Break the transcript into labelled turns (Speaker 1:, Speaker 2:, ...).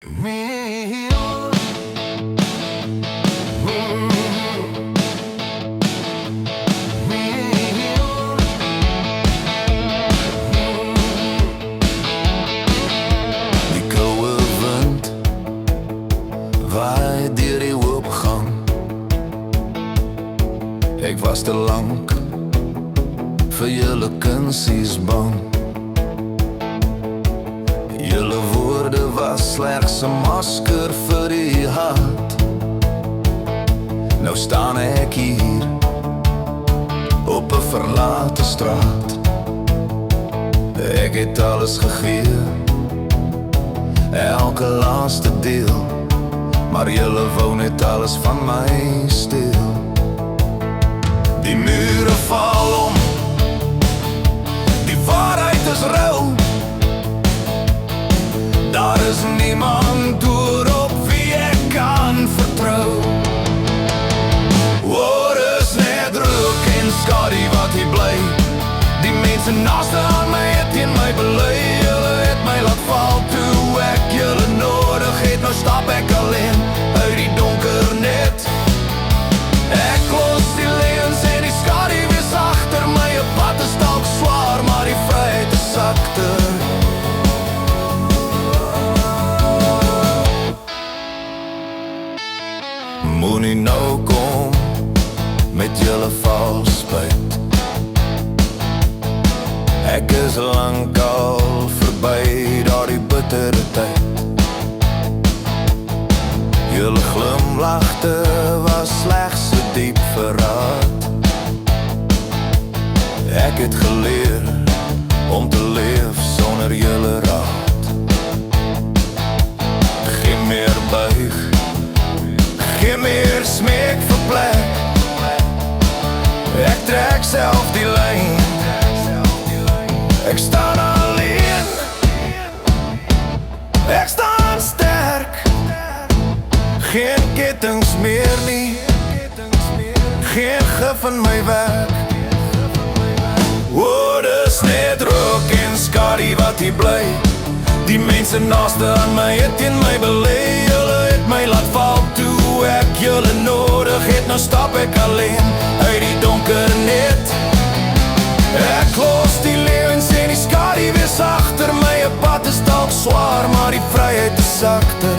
Speaker 1: Die koue wind waai deur die oop gang. Ek was te lank vir julle kunsies bang. Julle woorde was slegs 'n masker vir die hart. Nou staan ek hier op 'n verlate straat. Ek het alles gegee, elke laaste deel, maar julle wou net alles van my steel. Die mure val om, die waarheid is rou. Daar is niemand oor op wie ek kan vertrou. Oor is net rook en skadu wat hier bly. Die mense naaste aan my het teen my belei. Julle het my laat val toe ek julle nodig het. Nou stap ek alleen uit die donker net. Ek los die leuns en die skadu wees agter my. 'n pad is dalk swaar, maar die vryheid is sagter. Moenie nou kom met julle vals spyt. Ek is lang al verby daardie bittere tyd. Julle glimlagte was slegs 'n diep verraad. Ek het geleer om te leef sonder julle raad. Geen meer buig, geen meer smeek vir plek. Ek trek self die lyn. Ek staan alleen. Ek staan sterk. Geen kettinge meer nie. Geen gif in my werk. O, dis net rook en skadu wat hier bly. Die mense naaste aan my het teen my belei. Julle het my laat val toe ek julle nodig het. Nou stap ek alleen uit die donker net. Ek los die leuns en die skadu wees agter my. 'n pad is dalk swaar, maar die vryheid is sagter.